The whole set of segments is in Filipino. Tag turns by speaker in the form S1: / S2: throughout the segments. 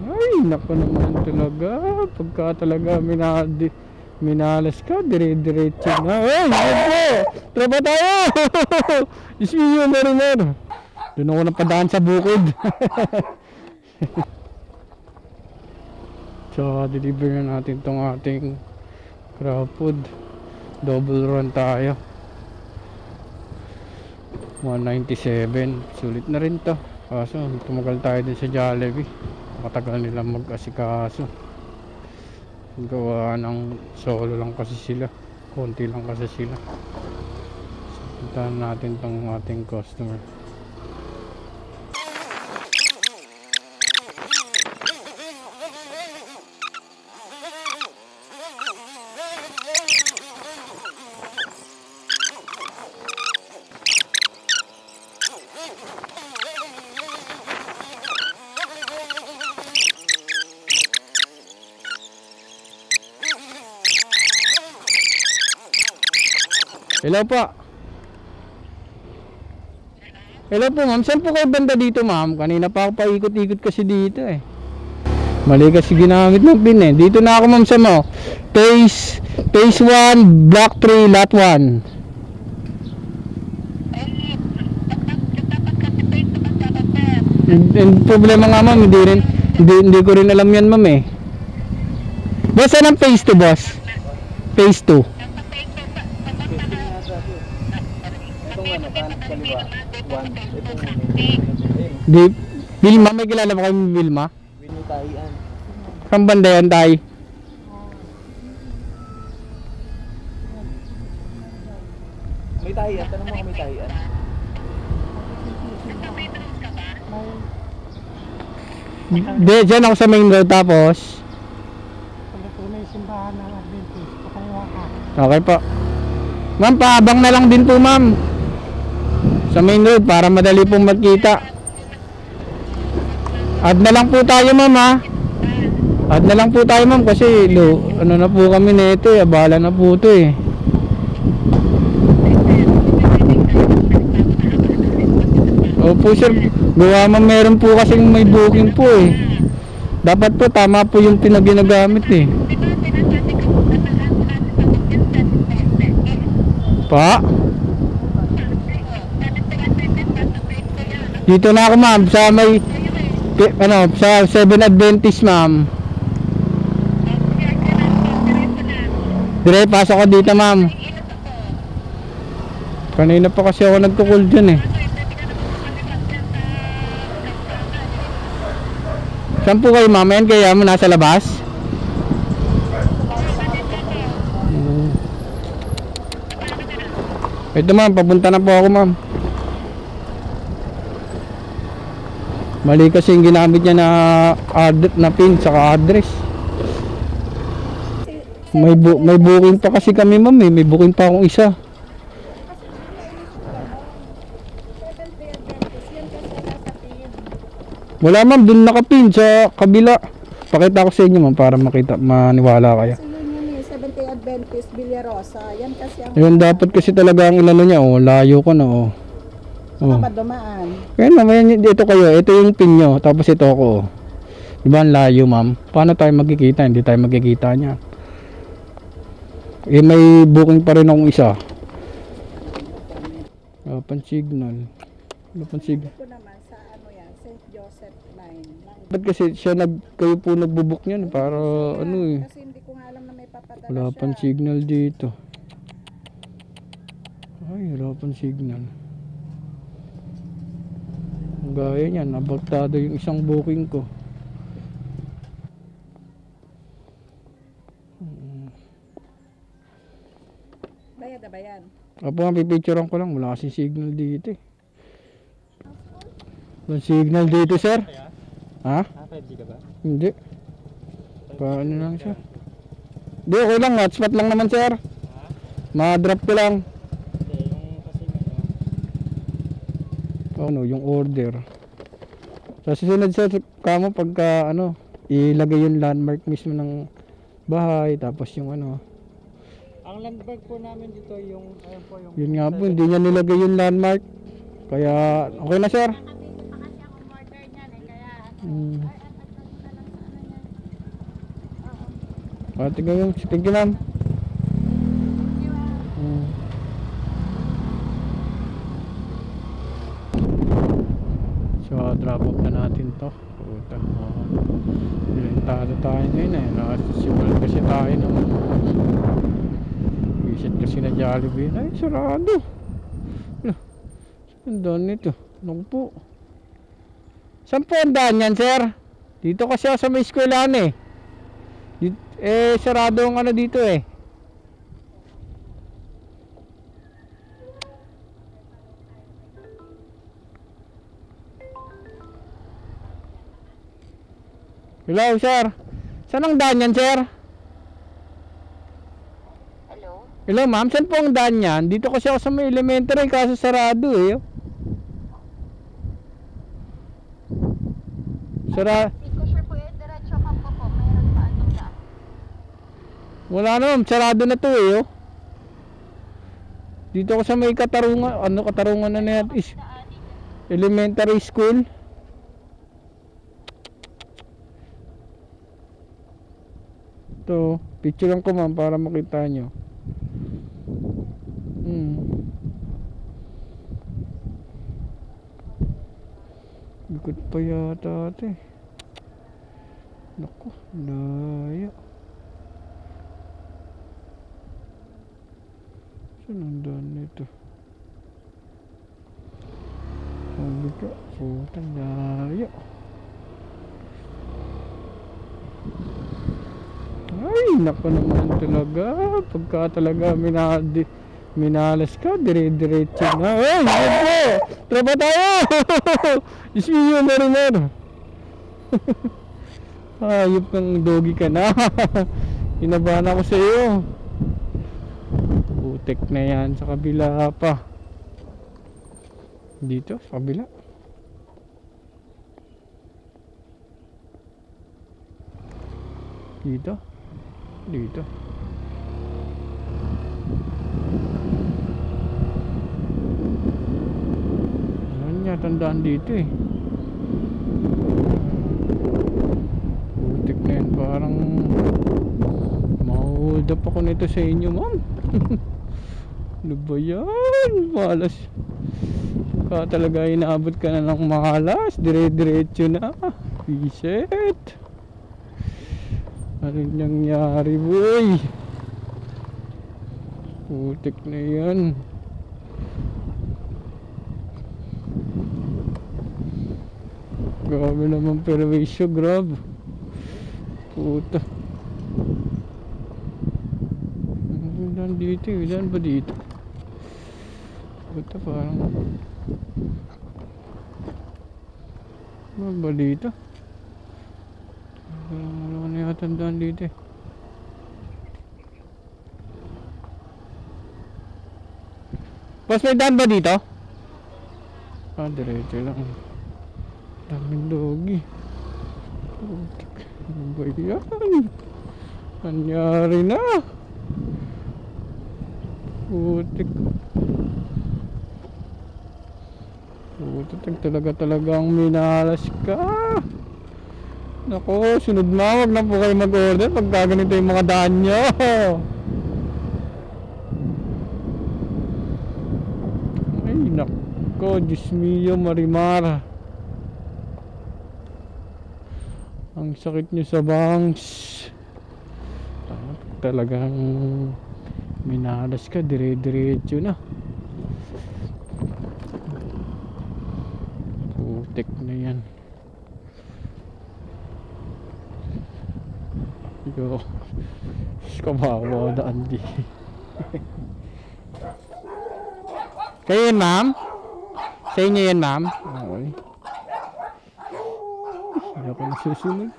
S1: Ay, naku naman talaga. Pagka talaga minalas ka, dire-diretso na. Ay, naku! Tropa tayo! Ismiyo, Marimar. Doon ako napadaan sa bukid. So, deliver na natin tong ating crab food. Double run tayo. 197. Sulit na rin to. Kaso, tumagal tayo din sa Jollibee. Matagal nila mag-asikaso. Gawa ng solo lang kasi sila. Konti lang kasi sila. So, puntahan natin tong ating customer. Hello po. Hello po ma'am. Saan po kayo banda dito ma'am? Kanina pa ako paikot-ikot kasi dito eh. Mali kasi ginamit ng pin eh. Dito na ako ma'am sa mo. Phase 1, block 3, lot 1. Yung problema nga ma'am, hindi ko rin alam yan ma'am eh. Boss, saan ang phase 2 boss? Phase 2. Di, Vilma, may kilala mo kayo Vilma?
S2: Winutayan.
S1: Saan banda yan tayo?
S2: May tahian, tanong mo kung may tahian.
S1: Di, dyan ako sa main road tapos
S3: May simbahan ng Adventist, pakaliwa ka.
S1: okay po ma'am, paabang na lang din po ma'am sa main road para madali pong magkita. Add na lang po tayo ma'am ha. Add na lang po tayo ma'am kasi ano na po kami nito eh, abala na po ito eh. Opo sir, gawa ma'am, meron po kasing may booking po eh. Dapat po tama po yung pinaginagamit eh. Pa? Dito na ako ma'am sa may sa 7 Adventist ma'am. Dire pasok ko dito ma'am. Kanina pa kasi ako nagko-call dyan eh. Saan po kayo ma'am? Ayan kaya mo nasa labas? Ito ma'am, papunta na po ako ma'am. Mali kasi yung ginamit niya na pin saka address. May booking pa kasi kami ma'am eh. May booking pa akong isa. Wala ma'am, dun nakapin sa kabila. Pakita ko sa inyo ma'am para maniwala kayo.
S3: Kasi yun yung 70 Adventist, Villarosa. Yan kasi ang...
S1: Ayun, dapat kasi talaga ang ilano niya, oh, layo ko na, oh. Oh.
S3: Dumaan.
S1: Kaya naman, ito kayo, ito yung pin nyo, tapos ito ako, oh. Diba ang layo ma'am? Paano tayo magkikita? Hindi tayo magkikita niya. Eh, may booking pa rin akong isa. Pan signal. Pan signal.
S3: Ito naman sa ano yan, St. Joseph Line.
S1: Ba't kasi kayo po nagbubuk niyan para ano eh.
S3: Kasi hindi ko nga alam na may papadala
S1: Wala
S3: siya.
S1: pang signal dito. Ay, wala pang signal. Gaya niyan, nabaktado yung isang booking ko.
S3: Bayad na ba yan?
S1: Apo nga, pipicturean ko lang. Wala kasing signal dito eh. Walang signal dito sir. Ha?
S2: 5G ka ba?
S1: Hindi. Paano lang siya? Hindi, okay lang. Hotspot lang naman sir. Ma-drop ko lang.
S2: Hindi, yung kasi
S1: Ano, yung order. Sa susunod sa kamo pagka ano, ilagay yung landmark mismo ng bahay, tapos yung ano.
S2: ang landmark po namin dito yung ayun po yung
S1: Yun nga po, hindi niya nilagay yung landmark. Kaya okay na sir.
S3: Nakabito pa kasi ang order niyan eh, kaya
S1: Mm. Tingnan mo. Thank you, ma'am. So, drop off na natin to. Puta. Bilentado tayo ngayon eh. Nakasimulan kasi tayo ng visit kasi na Jollibee. Ay, sarado. Ang daan nito. Naku po. Saan po ang daan yan, sir? Dito kasi ako sa may eskwelahan eh. Sarado ang ano dito eh. Hello, sir. Saan ang daan yan, sir?
S4: Hello?
S1: Hello, ma'am. Saan po ang daan yan? Dito kasi ako sa may elementary kaso sarado eh.
S4: Hindi ko sure po yun. Diretso ka po. Mayroon pa anong daan?
S1: Wala naman. Sarado na to eh. Dito ako sa may Katarungan. Ano Katarungan na yan? Elementary school. Ito. Picture lang ko, ma'am, para makita nyo. Likod pa yata ate. Naku, laya. Saan ang daan nito? Sabi ka, putang laya. Ay, naku naman talaga. Pagka talaga minalas ka, dire-diretso na. Ay, naku! Trapa tayo! Ismiyo na rin. Ayop kang doggy ka na. Inabahan ako sa iyo. Putek na yan. Sa kabila pa. Dito, sa kabila. Dito. Dito. Tandaan dito eh. Putik na yan. Parang ma-hold up ako nito sa inyo, ma'am. Ano ba yan? Malas. Talaga inaabot ka na ng malas. Dire-diretso na. Reset. Ano nangyari, boy? Putik na yan. Grabe naman perwisyo, grab. Puta. Daan dito eh. Daan ba dito? Puta, parang ba dito? Wala na yata daan dito eh. Pas may daan ba dito? Diretso lang. Daming doggy. Putik. Ano ba yan? Nangyari na. Putik. Putik talagang minalas ka. Nako, sunod na. Wag na po kayo mag-order pag gaganito yung mga daan nyo. Ay nako, Diyos mio, Marimar. Ang sakit nyo sa bangs. Talagang minalas ka, dire-diretso na. Putik na yan. Yo, kawawa daan di. Kayo yan, ma'am? Sa inyo yan, ma'am? Okay. Hindi ako nasusunod.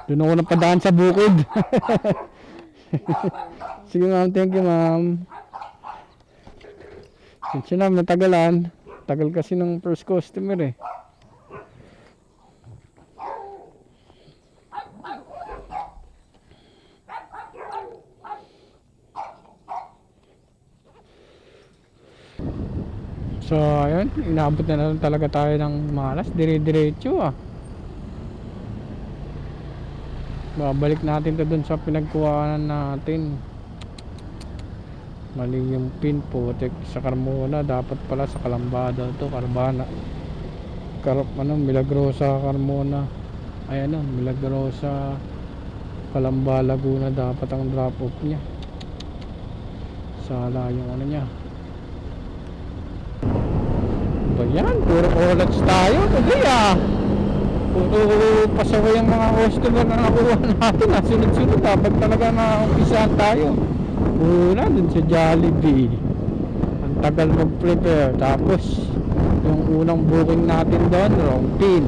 S1: Doon ako napadaan sa bukid. Sige, ma'am, thank you, ma'am. Since na, natagalan. Tagal kasi ng first customer eh. So ayun, inabot na lang talaga tayo ng malas, dire-diretso babalik natin to dun sa pinagkuhanan natin. Mali yung pin po sa Carmona, dapat pala sa Calambada to, Carbana. Milagrosa Carmona. Ay Milagrosa Calamba Laguna dapat ang drop off niya. Sala yung niya. Ba yan, puro olats tayo today puro pasaway ang mga customer na nakuha natin sunod-sunod, dapat talaga na umpisahan tayo. Una dun sa Jollibee, ang tagal mag-prepare, tapos yung unang booking natin doon wrong pin.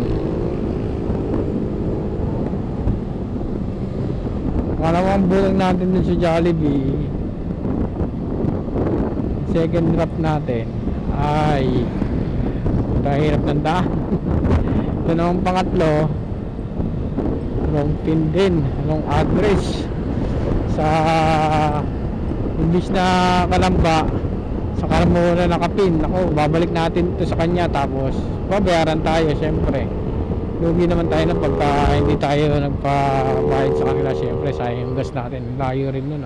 S1: Pangalawang booking natin dun sa Jollibee, second drop natin ay hirap ng daan. Ito naman pangatlo, wrong pin din, wrong address sa imbis na Calamba, sa Carmona nakapin. Ako, babalik natin ito sa kanya, tapos babayaran tayo. Syempre lugi naman tayo na pagka hindi tayo nagpabayad sa kanila. Syempre sayang yung gas natin, layo rin nun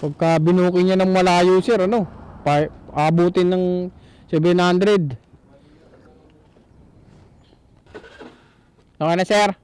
S1: Pagka binukin niya ng malayo sir, abutin ng 700. Okay na sir.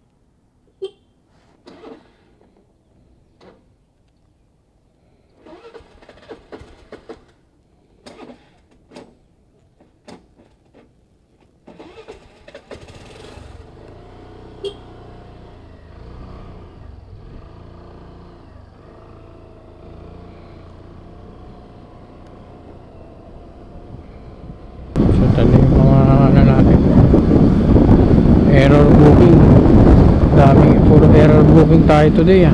S1: Tali yung mga natin, error booking, puro error booking tayo today